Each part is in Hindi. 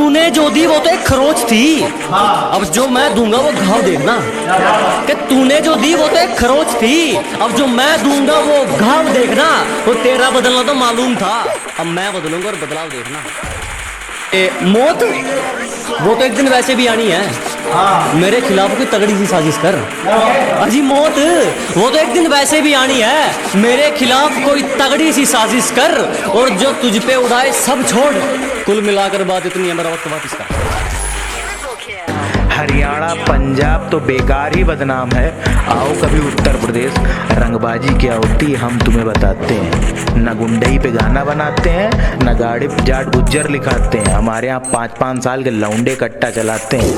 तूने जो दी वो तो एक खरोच थी, अब जो मैं दूंगा वो घाव देखना। कि तूने जो दी वो तो एक खरोच थी, अब जो मैं दूंगा वो घाव देखना। वो तेरा बदलना तो मालूम था, अब मैं बदलूंगा और बदलाव देखना। मौत वो तो एक दिन वैसे भी आनी है, मेरे खिलाफ कोई तगड़ी सी साजिश कर। अजी मौत वो तो एक दिन वैसे भी आनी है, मेरे खिलाफ कोई तगड़ी सी साजिश कर, और जो तुझ पे उड़ाए सब छोड़। कुल मिलाकर बात इतनी है, मेरा वक्त बात इसका। हरियाणा पंजाब तो बेकार ही बदनाम है, आओ कभी उत्तर प्रदेश, रंगबाजी क्या होती है हम तुम्हें बताते हैं। न गुंडई पे गाना बनाते हैं, न गाड़ी पे जाट गुज्जर लिखाते हैं, हमारे यहाँ 5-5 साल के लौंडे कट्टा चलाते हैं।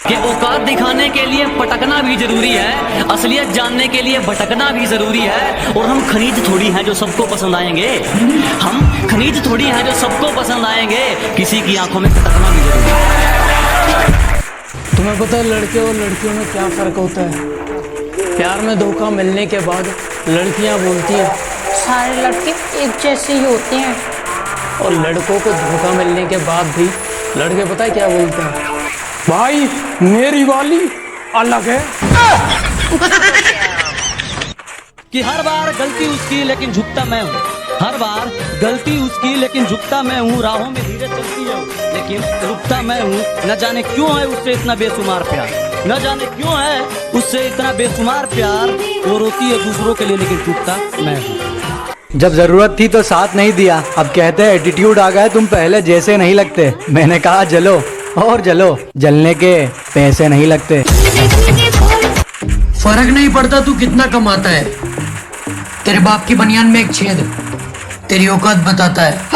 कि औकात दिखाने के लिए पटकना भी जरूरी है, असलियत जानने के लिए भटकना भी जरूरी है। और हम खनिज थोड़ी हैं जो सबको पसंद आएंगे, हम खनिज थोड़ी हैं जो सबको पसंद आएंगे, किसी की आंखों में खटकना भी जरूरी है। तुम्हें पता है लड़के और लड़कियों में क्या फर्क होता है? प्यार में धोखा मिलने के बाद लड़कियां बोलती हैं सारे लड़के एक जैसे ही होते हैं, और लड़कों को धोखा मिलने के बाद भी लड़के पता है क्या बोलते हैं? भाई मेरी वाली अलग है। कि हर बार गलती उसकी लेकिन झुकता मैं हूँ, हर बार गलती उसकी लेकिन झुकता मैं हूँ। राहों में धीरज चलती है लेकिन रुकता मैं हूँ। न जाने क्यों है उससे इतना बेशुमार प्यार, न जाने क्यों है उससे इतना बेशुमार प्यार। वो रोती है दूसरों के लिए लेकिन टूटता मैं हूँ। जब जरूरत थी तो साथ नहीं दिया, अब कहते हैं एटीट्यूड आ गया, तुम पहले जैसे नहीं लगते। मैंने कहा जलो और जलो, जलने के पैसे नहीं लगते। फर्क नहीं पड़ता तू कितना कमाता है, तेरे बाप की बनियान में एक छेद तेरी औकात बताता है।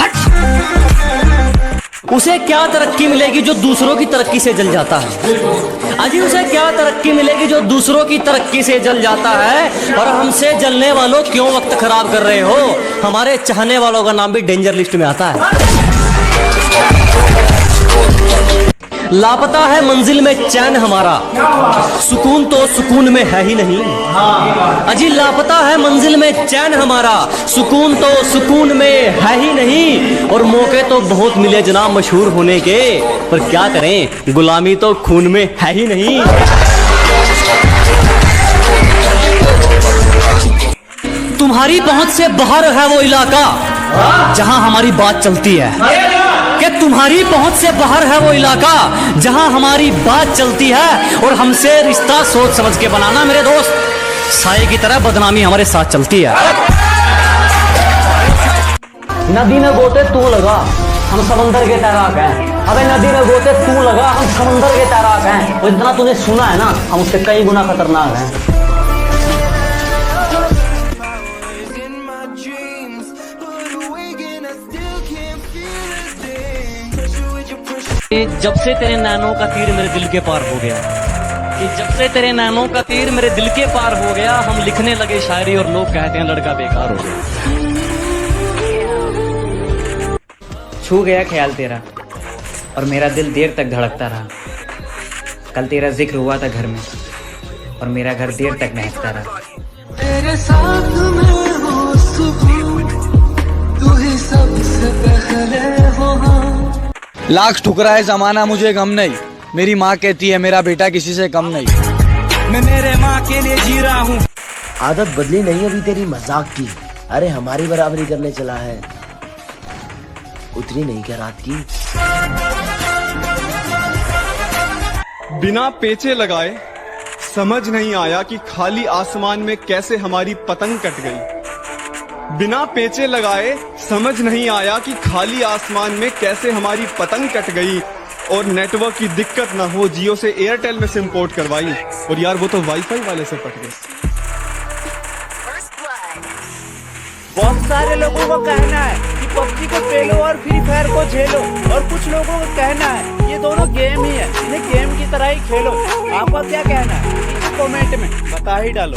उसे क्या तरक्की मिलेगी जो दूसरों की तरक्की से जल जाता है? अजी उसे क्या तरक्की मिलेगी जो दूसरों की तरक्की से जल जाता है? और हमसे जलने वालों क्यों वक्त खराब कर रहे हो? हमारे चाहने वालों का नाम भी डेंजर लिस्ट में आता है। लापता है मंजिल में चैन हमारा, सुकून तो सुकून में है ही नहीं। अजी लापता है मंजिल में चैन हमारा, सुकून तो सुकून में है ही नहीं। और मौके तो बहुत मिले जनाब मशहूर होने के, पर क्या करें गुलामी तो खून में है ही नहीं। तुम्हारी पहुंच से बाहर है वो इलाका जहां हमारी बात चलती है, कि तुम्हारी पहुंच से बाहर है वो इलाका जहां हमारी बात चलती है। और हमसे रिश्ता सोच समझ के बनाना मेरे दोस्त, साए की तरह बदनामी हमारे साथ चलती है। नदी में गोते तू लगा, हम समंदर के तैराक हैं। अबे नदी में गोते तू लगा, हम समंदर के तैराक हैं। और जितना तूने सुना है ना, हम उससे कई गुना खतरनाक हैं। जब से तेरे नैनों का तीर मेरे दिल के पार हो गया, कि जब से तेरे नैनों का तीर मेरे दिल के पार हो गया, हम लिखने लगे शायरी और लोग कहते हैं लड़का बेकार हो गया। छू गया ख्याल तेरा और मेरा दिल देर तक धड़कता रहा। कल तेरा जिक्र हुआ था घर में और मेरा घर देर तक महकता रहा। तेरे साथ में हो सुकून, तू ही सबसे पहले हो। लाख ठुकराए जमाना मुझे गम नहीं, मेरी माँ कहती है मेरा बेटा किसी से कम नहीं। मैं मेरे माँ के लिए जी रहा हूँ। आदत बदली नहीं अभी तेरी मजाक की, अरे हमारी बराबरी करने चला है, उतरी नहीं क्या रात की? बिना पेचे लगाए समझ नहीं आया कि खाली आसमान में कैसे हमारी पतंग कट गई। बिना पेचे लगाए समझ नहीं आया कि खाली आसमान में कैसे हमारी पतंग कट गई। और नेटवर्क की दिक्कत ना हो, जियो से एयरटेल में सिम पोर्ट करवाई, और यार वो तो वाईफाई वाले से पट गए। बहुत सारे लोगों को कहना है कि पबजी को खेलो और फ्री फायर को झेलो, और कुछ लोगों को कहना है ये दोनों गेम ही है, इन्हें गेम की तरह ही खेलो। आपका क्या कहना है? कमेंट में बता ही डालो।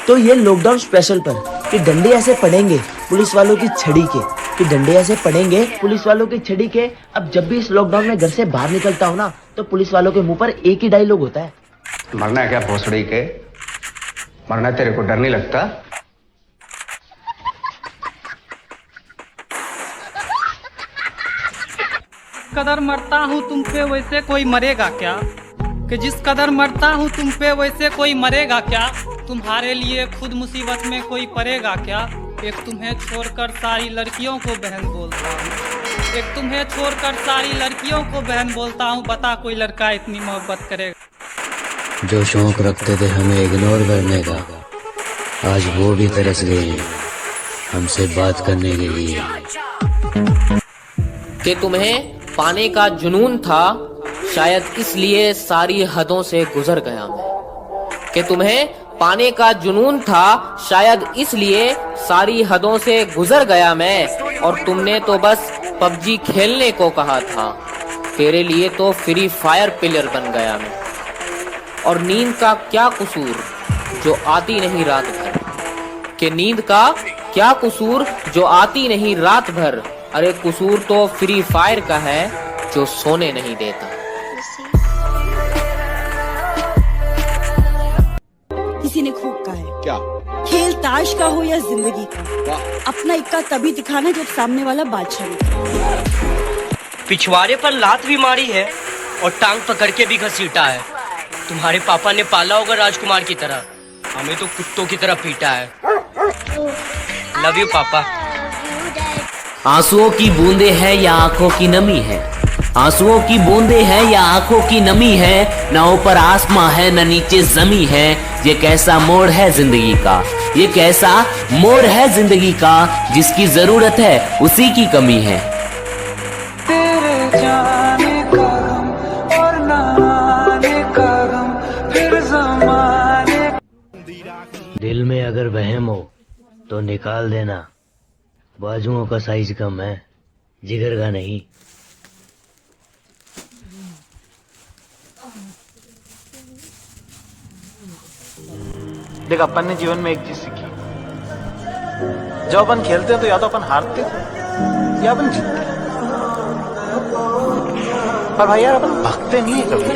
तो ये लॉकडाउन स्पेशल पर कि डंडे ऐसे पड़ेंगे पुलिस वालों की छड़ी के, कि डंडे ऐसे पड़ेंगे पुलिस वालों की छड़ी के। अब जब भी इस लॉकडाउन में घर से बाहर निकलता हूँ ना, तो पुलिस वालों के मुंह पर एक ही डायलॉग होता है, मरना है क्या भोसड़ी के? मरना तेरे को डर नहीं लगता? कदर मरता हूँ तुम पे वैसे कोई मरेगा क्या, कि जिस कदर मरता हूँ तुम पे वैसे कोई मरेगा क्या, तुम्हारे लिए खुद मुसीबत में कोई पड़ेगा क्या। एक तुम्हें छोड़कर सारी लड़कियों को बहन बोलता हूँ, एक तुम्हें छोड़कर सारी लड़कियों को बहन बोलता हूँ, बता कोई लड़का इतनी मोहब्बत करेगा। जो शौक रखते थे हमें इग्नोर करने का, आज वो भी तरस गए हैं हमसे बात करने के लिए। कि तुम्हें पाने का जुनून था, शायद इसलिए सारी हदों से गुजर गया मैं। कि तुम्हें पाने का जुनून था, शायद इसलिए सारी हदों से गुजर गया मैं। और तुमने तो बस पबजी खेलने को कहा था, तेरे लिए तो फ्री फायर प्लेयर बन गया मैं। और नींद का क्या कसूर जो आती नहीं रात भर, कि नींद का क्या कसूर जो आती नहीं रात भर। अरे कसूर तो फ्री फायर का है जो सोने नहीं देता। किसी ने खूब कहा है, क्या खेल ताश का हो या जिंदगी का, अपना इक्का तभी दिखाना जब सामने वाला बादशाह दिखे। पिछवाड़े पर लात भी मारी है और टांग पकड़ के भी घसीटा है। तुम्हारे पापा ने पाला होगा राजकुमार की तरह, हमें तो कुत्तों की तरह पीटा है। लव यू पापा। आंसुओं की बूंदे हैं या आंखों की नमी है, आंसुओं की बूंदे हैं या आंखों की नमी है। ना ऊपर आसमां है ना नीचे जमी है। ये कैसा मोड़ है जिंदगी का, ये कैसा मोड़ है जिंदगी का, जिसकी जरूरत है उसी की कमी है। तेरे जाने का गम और ना आने का गम, फिर ज़माने। दिल में अगर वहम हो तो निकाल देना, बाजुओं का साइज कम है जिगर का नहीं। देख, अपन ने जीवन में एक चीज सीखी, जब अपन खेलते हैं तो या तो अपन हारते हैं या अपन जीतते हैं, पर भाई यार अपन भागते नहीं है कभी।